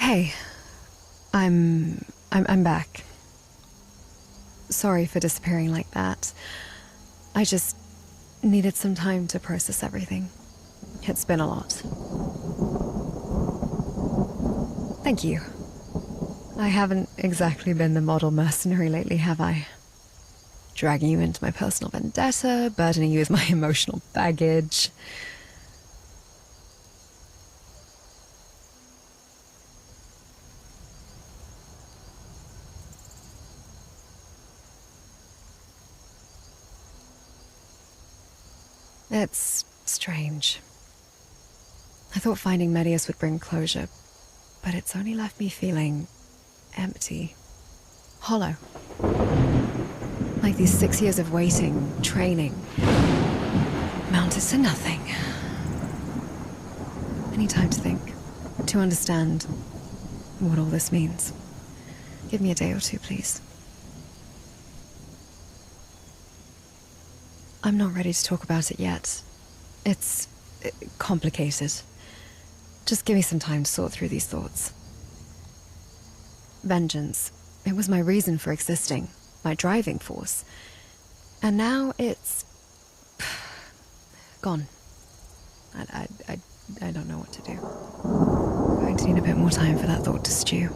Hey, I'm back. Sorry for disappearing like that. I just needed some time to process everything. It's been a lot. Thank you. I haven't exactly been the model mercenary lately, have I? Dragging you into my personal vendetta, burdening you with my emotional baggage. It's strange. I thought finding Medius would bring closure, but it's only left me feeling empty, hollow. Like these 6 years of waiting, training, mounted to nothing. I need time to think, to understand what all this means. Give me a day or two, please. I'm not ready to talk about it yet. It's complicated. Just give me some time to sort through these thoughts. Vengeance. It was my reason for existing, my driving force. And now it's gone. I don't know what to do. I'm going to need a bit more time for that thought to stew.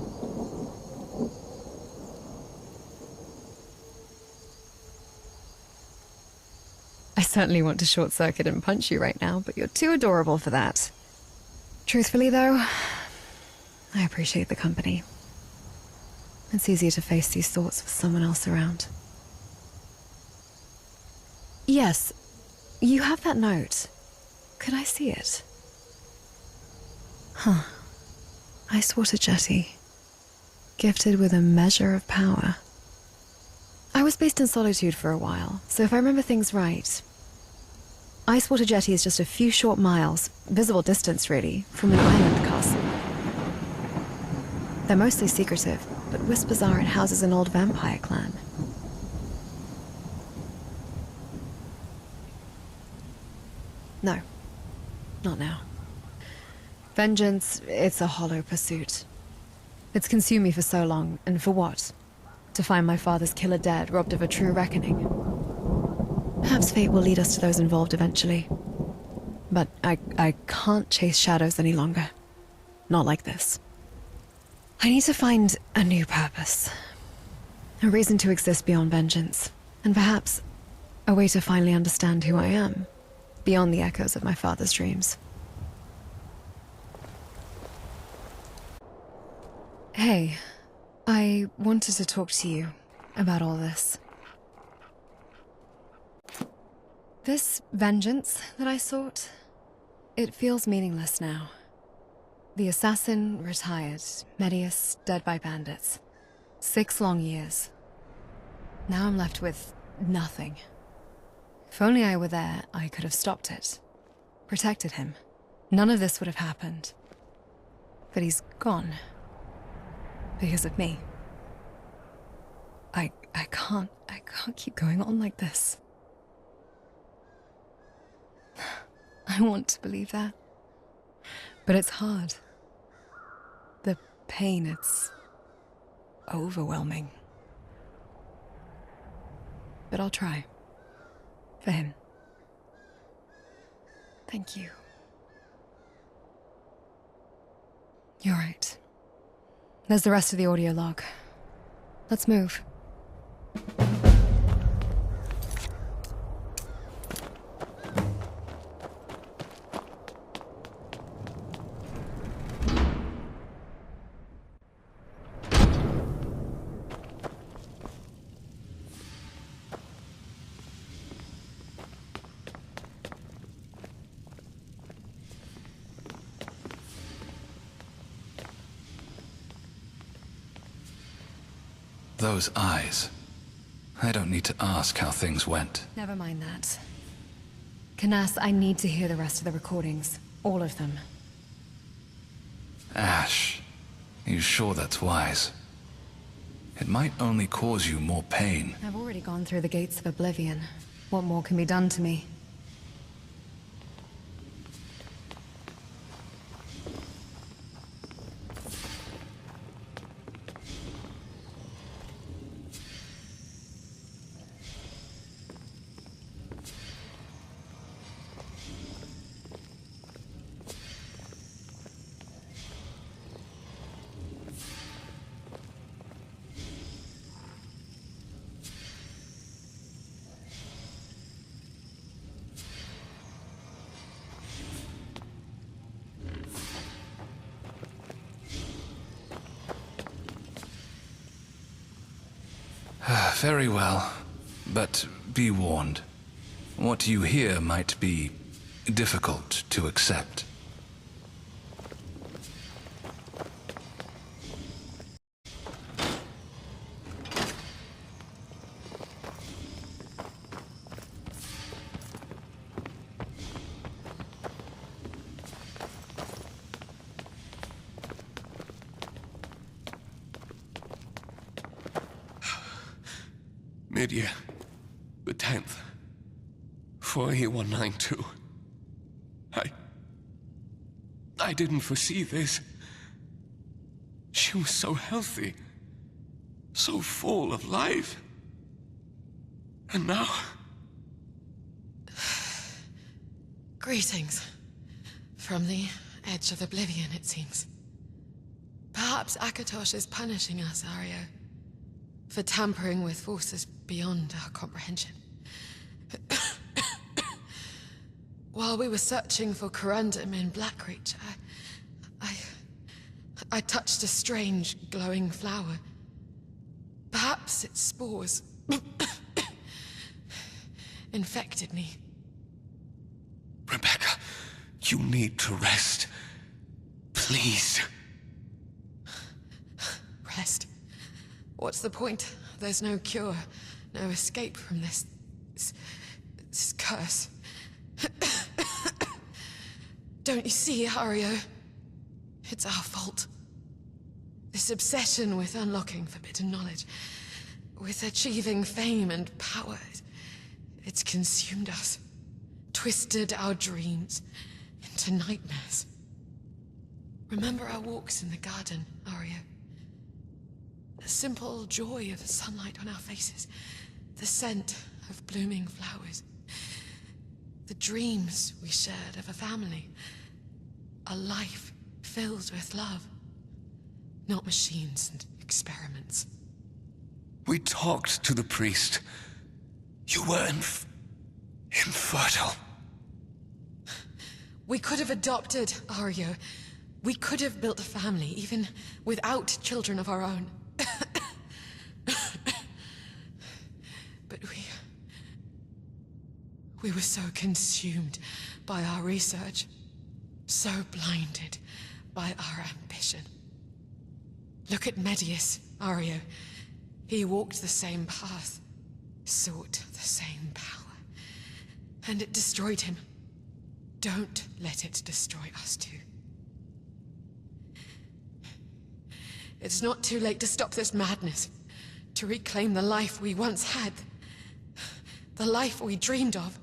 I certainly want to short-circuit and punch you right now, but you're too adorable for that. Truthfully, though, I appreciate the company. It's easier to face these thoughts with someone else around. Yes, you have that note. Could I see it? Huh. Ice water jetty. Gifted with a measure of power. I was based in Solitude for a while, so if I remember things right, Icewater Jetty is just a few short miles, visible distance really, from an island castle. They're mostly secretive, but whispers are it houses an old vampire clan. No, not now. Vengeance, it's a hollow pursuit. It's consumed me for so long, and for what? To find my father's killer dead, robbed of a true reckoning. Perhaps fate will lead us to those involved eventually. But I can't chase shadows any longer. Not like this. I need to find a new purpose. A reason to exist beyond vengeance. And perhaps a way to finally understand who I am, beyond the echoes of my father's dreams. Hey, I wanted to talk to you about all this. This vengeance that I sought, it feels meaningless now. The assassin retired, Medius dead by bandits. 6 long years. Now I'm left with nothing. If only I were there, I could have stopped it. Protected him. None of this would have happened. But he's gone. Because of me. I can't keep going on like this. I want to believe that. But it's hard. The pain, it's overwhelming. But I'll try. For him. Thank you. You're right. There's the rest of the audio log. Let's move. Those eyes. I don't need to ask how things went. Never mind that. Canas, I need to hear the rest of the recordings. All of them. Ashe. Are you sure that's wise? It might only cause you more pain. I've already gone through the gates of oblivion. What more can be done to me? Very well, but be warned. What you hear might be difficult to accept. Mid-year, the 10th, 4E192. I didn't foresee this. She was so healthy, so full of life. And now... Greetings. From the edge of oblivion, it seems. Perhaps Akatosh is punishing us, Aryo, for tampering with forces beyond our comprehension. While we were searching for corundum in Blackreach, I touched a strange, glowing flower. Perhaps its spores infected me. Rebecca, you need to rest. Please. Rest? What's the point? There's no cure, no escape from this curse. Don't you see, Aryo? It's our fault. This obsession with unlocking forbidden knowledge, with achieving fame and power, it's consumed us, twisted our dreams into nightmares. Remember our walks in the garden, Aryo? The simple joy of the sunlight on our faces, the scent of blooming flowers, the dreams we shared of a family, a life filled with love, not machines and experiments. We talked to the priest. You were infertile. We could have adopted, Aryo. We could have built a family, even without children of our own. But we were so consumed by our research, so blinded by our ambition. Look at Medius, Aryo. He walked the same path, sought the same power, and it destroyed him. Don't let it destroy us too. It's not too late to stop this madness, to reclaim the life we once had, the life we dreamed of.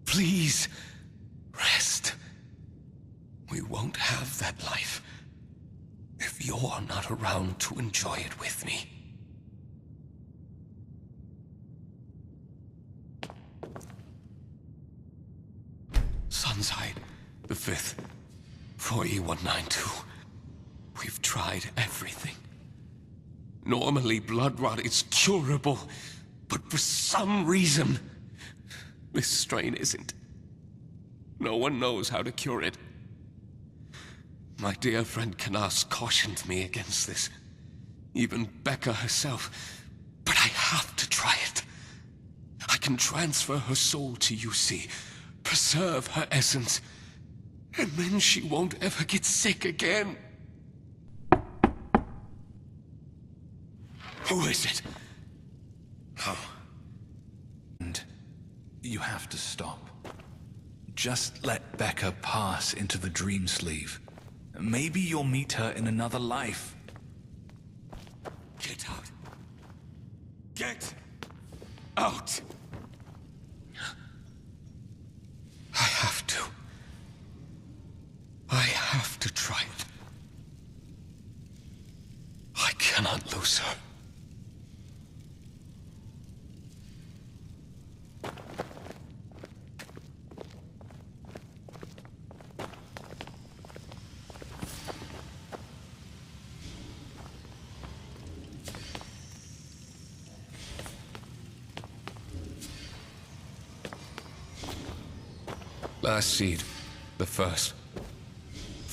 Please, rest. We won't have that life if you're not around to enjoy it with me. Sunside, the 5th, 4E192. We've tried everything. Normally, blood rot is curable, but for some reason, this strain isn't. No one knows how to cure it. My dear friend Canas cautioned me against this. Even Becca herself. But I have to try it. I can transfer her soul to UC, preserve her essence, and then she won't ever get sick again. Who is it? Oh. And you have to stop. Just let Becca pass into the dream sleeve. Maybe you'll meet her in another life. Get out. Get out. I have to. I have to try it. I cannot lose her. Last seed, the first.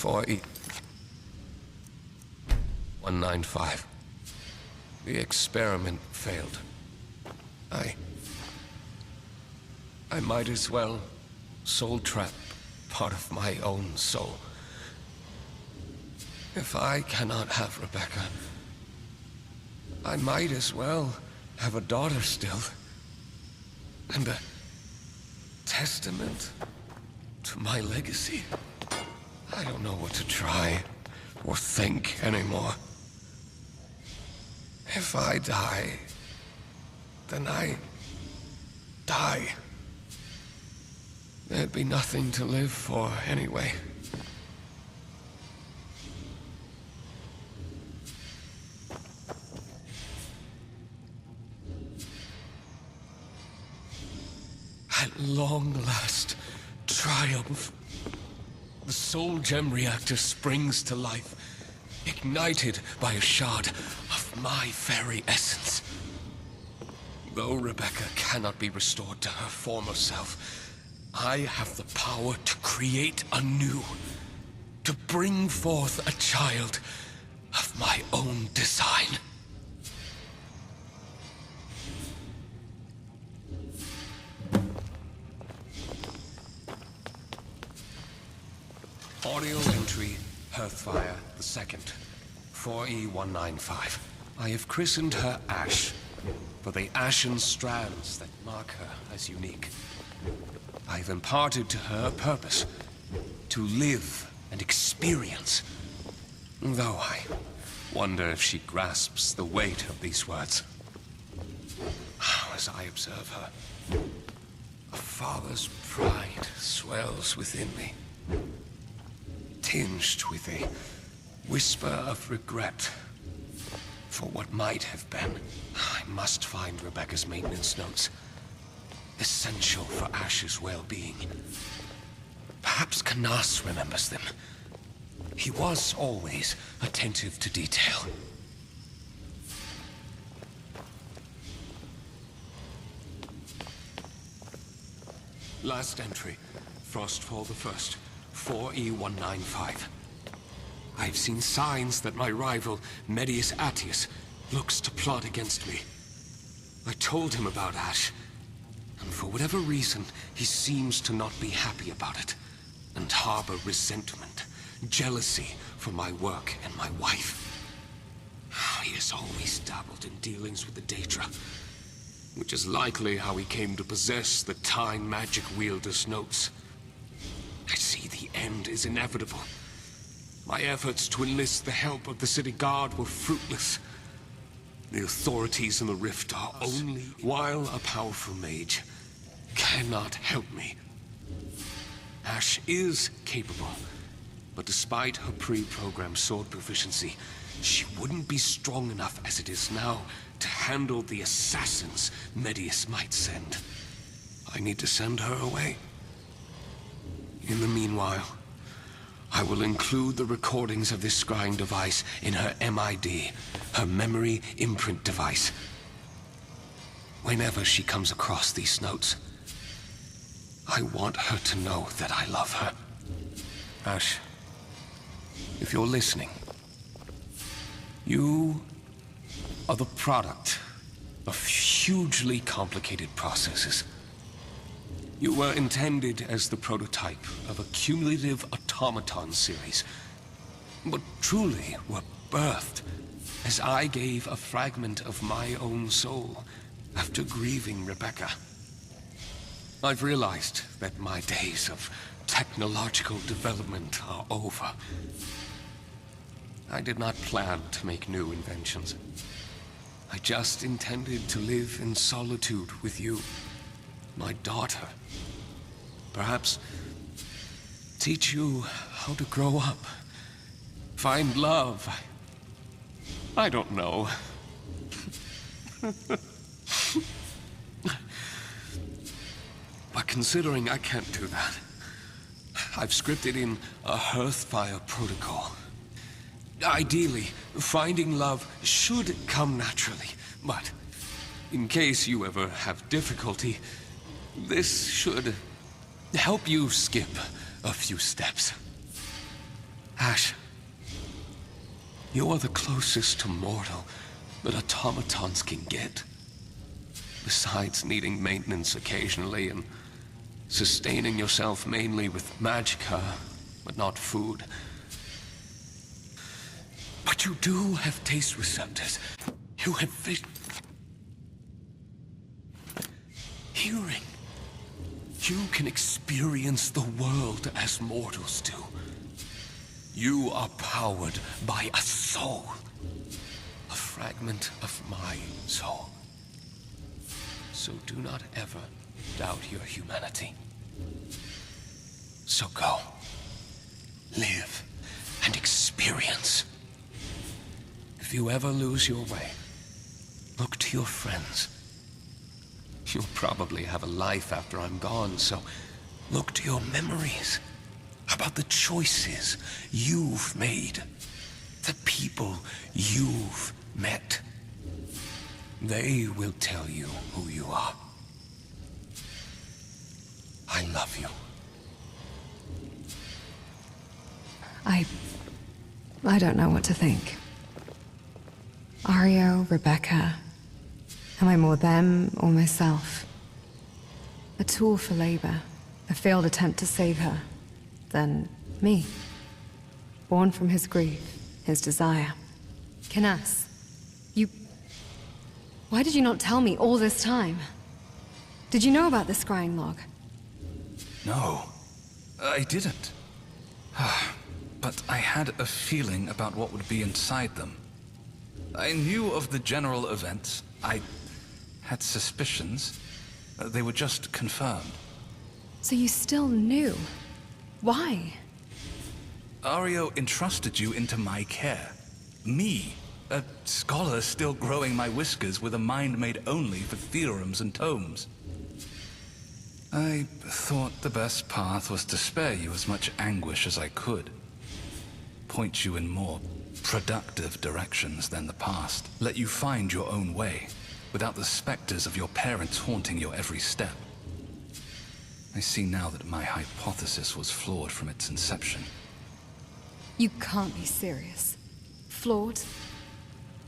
195. The experiment failed. I might as well soul trap part of my own soul. If I cannot have Rebecca, I might as well have a daughter still. And a testament to my legacy. I don't know what to try or think anymore. If I die, then I die. There'd be nothing to live for anyway. At long last, triumph. The soul gem reactor springs to life, ignited by a shard of my very essence. Though Rebecca cannot be restored to her former self, I have the power to create anew, to bring forth a child of my own design. Audio entry, Hearthfire II, 4E195. I have christened her Ashe, for the ashen strands that mark her as unique. I have imparted to her a purpose, to live and experience. Though I wonder if she grasps the weight of these words. As I observe her, a father's pride swells within me, tinged with a whisper of regret for what might have been. I must find Rebecca's maintenance notes. Essential for Ashe's well-being. Perhaps Canas remembers them. He was always attentive to detail. Last entry, Frostfall the First, 4E195. I've seen signs that my rival, Medius Attius, looks to plot against me. I told him about Ashe, and for whatever reason, he seems to not be happy about it, and harbor resentment, jealousy for my work and my wife. He has always dabbled in dealings with the Daedra, which is likely how he came to possess the Time Magic Wielder's notes. I see the end is inevitable. My efforts to enlist the help of the city guard were fruitless. The authorities in the Rift are only while a powerful mage cannot help me. Ashe is capable, but despite her pre-programmed sword proficiency, she wouldn't be strong enough as it is now to handle the assassins Medius might send. I need to send her away. In the meanwhile, I will include the recordings of this scrying device in her MID, her memory imprint device. Whenever she comes across these notes, I want her to know that I love her. Ashe, if you're listening, you are the product of hugely complicated processes. You were intended as the prototype of a cumulative automaton series, but truly were birthed as I gave a fragment of my own soul after grieving Rebecca. I've realized that my days of technological development are over. I did not plan to make new inventions. I just intended to live in solitude with you, my daughter. Perhaps teach you how to grow up, find love. I don't know. But considering I can't do that, I've scripted in a Hearthfire protocol. Ideally, finding love should come naturally, but in case you ever have difficulty, this should help you skip a few steps. Ashe, you are the closest to mortal that automatons can get. Besides needing maintenance occasionally and sustaining yourself mainly with magicka, but not food. But you do have taste receptors. You have hearing. You can experience the world as mortals do. You are powered by a soul. A fragment of my soul. So do not ever doubt your humanity. So go. Live and experience. If you ever lose your way, look to your friends. You'll probably have a life after I'm gone, so look to your memories about the choices you've made, the people you've met. They will tell you who you are. I love you. I don't know what to think. Ario, Rebecca. Am I more them or myself? A tool for labor, a failed attempt to save her. Then me. Born from his grief, his desire. Canas, you... Why did you not tell me all this time? Did you know about the scrying log? No, I didn't. But I had a feeling about what would be inside them. I knew of the general events. I had suspicions. They were just confirmed. So you still knew? Why? Ario entrusted you into my care. Me, a scholar still growing my whiskers with a mind made only for theorems and tomes. I thought the best path was to spare you as much anguish as I could. Point you in more productive directions than the past. Let you find your own way, without the specters of your parents haunting your every step. I see now that my hypothesis was flawed from its inception. You can't be serious. Flawed?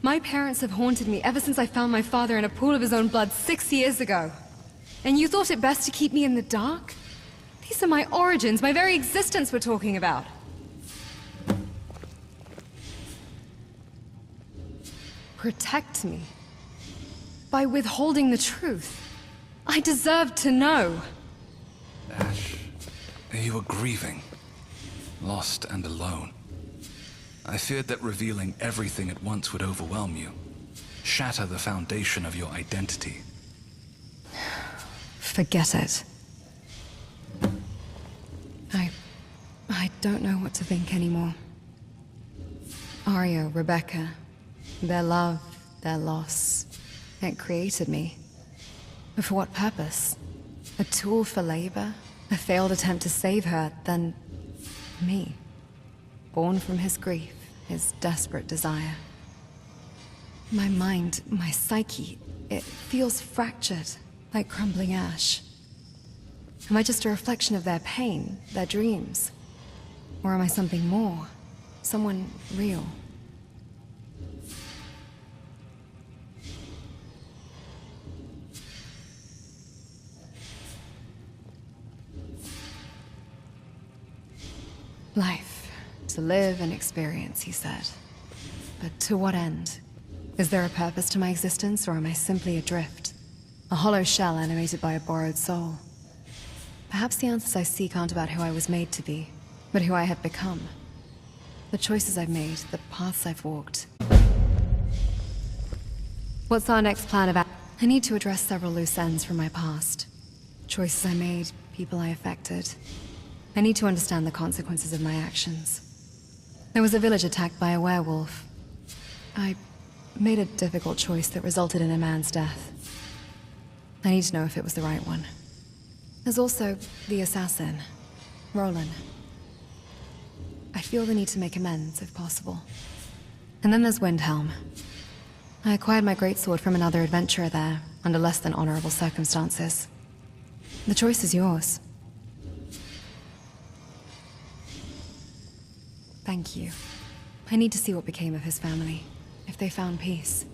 My parents have haunted me ever since I found my father in a pool of his own blood 6 years ago. And you thought it best to keep me in the dark? These are my origins, my very existence we're talking about. Protect me. By withholding the truth. I deserve to know. Ashe, you were grieving. Lost and alone. I feared that revealing everything at once would overwhelm you. Shatter the foundation of your identity. Forget it. I don't know what to think anymore. Ario, Rebecca, their love, their loss, it created me. But for what purpose? A tool for labor? A failed attempt to save her, then me. Born from his grief, his desperate desire. My mind, my psyche, it feels fractured, like crumbling ash. Am I just a reflection of their pain, their dreams? Or am I something more? Someone real? Life. To live and experience, he said. But to what end? Is there a purpose to my existence, or am I simply adrift? A hollow shell animated by a borrowed soul? Perhaps the answers I seek aren't about who I was made to be, but who I have become. The choices I've made, the paths I've walked. What's our next plan of action? I need to address several loose ends from my past. Choices I made, people I affected. I need to understand the consequences of my actions. There was a village attacked by a werewolf. I made a difficult choice that resulted in a man's death. I need to know if it was the right one. There's also the assassin, Roland. I feel the need to make amends, if possible. And then there's Windhelm. I acquired my greatsword from another adventurer there, under less than honorable circumstances. The choice is yours. Thank you. I need to see what became of his family, if they found peace.